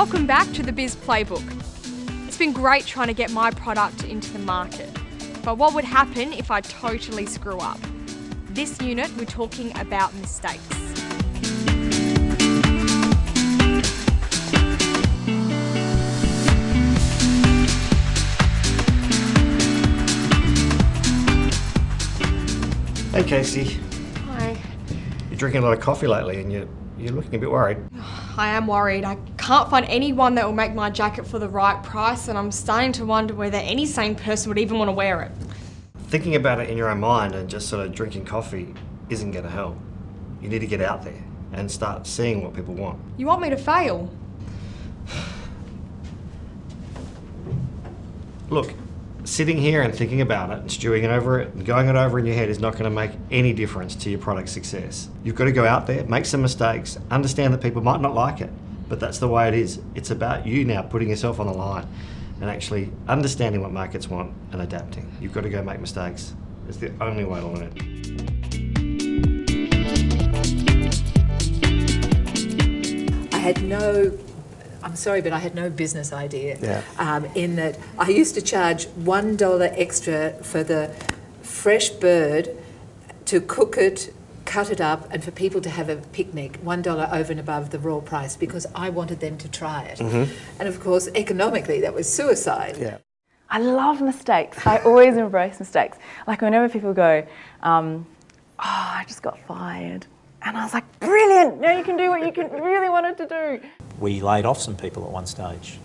Welcome back to the Biz Playbook. It's been great trying to get my product into the market, but what would happen if I totally screw up? This unit, we're talking about mistakes. Hey Casey, Hi. you're drinking a lot of coffee lately and you're looking a bit worried. I am worried. I can't find anyone that will make my jacket for the right price, and I'm starting to wonder whether any sane person would even want to wear it. Thinking about it in your own mind and just sort of drinking coffee isn't going to help. You need to get out there and start seeing what people want. You want me to fail? Look, sitting here and thinking about it and stewing over it and going it over in your head is not going to make any difference to your product's success. You've got to go out there, make some mistakes, understand that people might not like it, but that's the way it is. It's about you now putting yourself on the line and actually understanding what markets want and adapting. You've got to go make mistakes. It's the only way to learn it. I'm sorry, but I had no business idea. In that I used to charge $1 extra for the fresh bird to cook it, cut it up, and for people to have a picnic, $1 over and above the raw price, because I wanted them to try it. And of course, economically, that was suicide. Yeah. I love mistakes. I always embrace mistakes. Like whenever people go, oh, I just got fired. And I was like, brilliant, now you can do what you really wanted to do. We laid off some people at one stage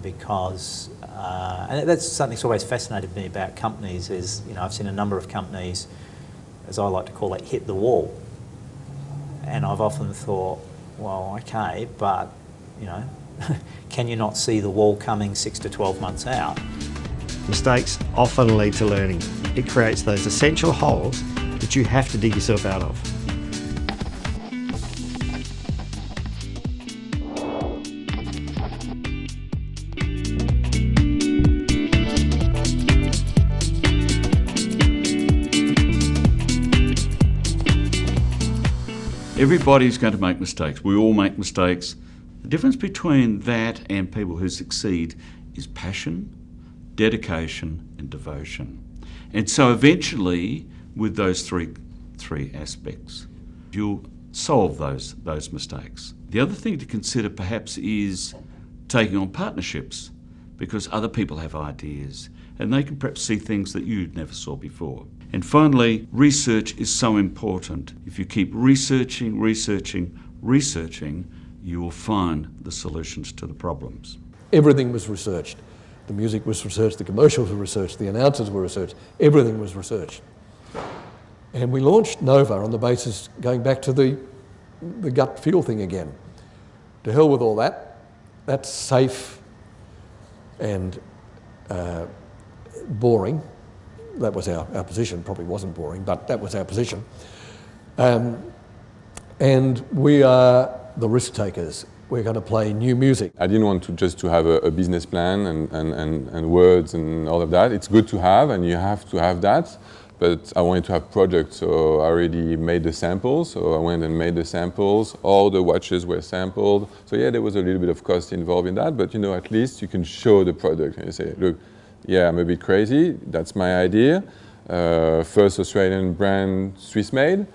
because, and that's something that's always fascinated me about companies is, I've seen a number of companies, as I like to call it, hit the wall. And I've often thought, well, okay, but, can you not see the wall coming 6 to 12 months out? Mistakes often lead to learning. It creates those essential holes that you have to dig yourself out of. Everybody's going to make mistakes. We all make mistakes. The difference between that and people who succeed is passion, dedication, and devotion. And so eventually, with those three aspects, you'll solve those mistakes. The other thing to consider perhaps is taking on partnerships, because other people have ideas and they can perhaps see things that you never saw before. And finally, research is so important. If you keep researching, you will find the solutions to the problems. Everything was researched. The music was researched, the commercials were researched, the announcers were researched, everything was researched. And we launched Nova on the basis, going back to the gut feel thing again. To hell with all that. That's safe and boring. That was our position. Probably wasn't boring, but that was our position. And we are the risk takers. We're going to play new music. I didn't want to have a business plan and words and all of that. It's good to have, and you have to have that. But I wanted to have projects, so I already made the samples. So I went and made the samples. All the watches were sampled. So yeah, there was a little bit of cost involved in that, but at least you can show the product and you say, look, yeah, I'm a bit crazy. That's my idea. First Australian brand, Swiss made.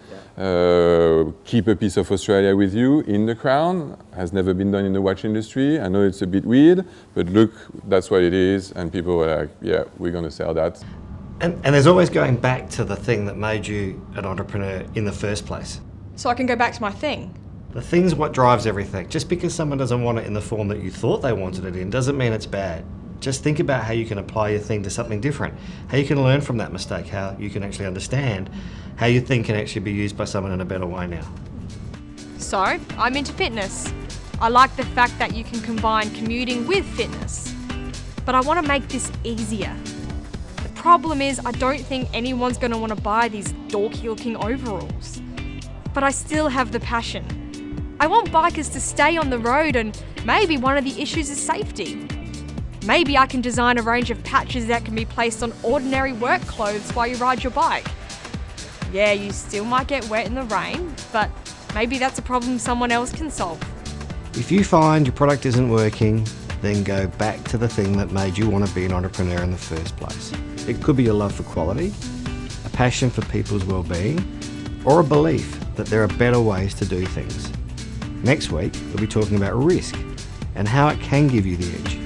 Keep a piece of Australia with you in the crown. Has never been done in the watch industry. I know it's a bit weird, but look, that's what it is. And people were like, yeah, we're going to sell that. And there's always going back to the thing that made you an entrepreneur in the first place. So I can go back to my thing. The thing's what drives everything. Just because someone doesn't want it in the form that you thought they wanted it in doesn't mean it's bad. Just think about how you can apply your thing to something different, how you can learn from that mistake, how you can actually understand how your thing can actually be used by someone in a better way now. So, I'm into fitness. I like the fact that you can combine commuting with fitness. But I want to make this easier. The problem is I don't think anyone's going to want to buy these dorky looking overalls. But I still have the passion. I want bikers to stay on the road, and maybe one of the issues is safety. Maybe I can design a range of patches that can be placed on ordinary work clothes while you ride your bike. Yeah, you still might get wet in the rain, but maybe that's a problem someone else can solve. If you find your product isn't working, then go back to the thing that made you want to be an entrepreneur in the first place. It could be your love for quality, a passion for people's well-being, or a belief that there are better ways to do things. Next week, we'll be talking about risk and how it can give you the edge.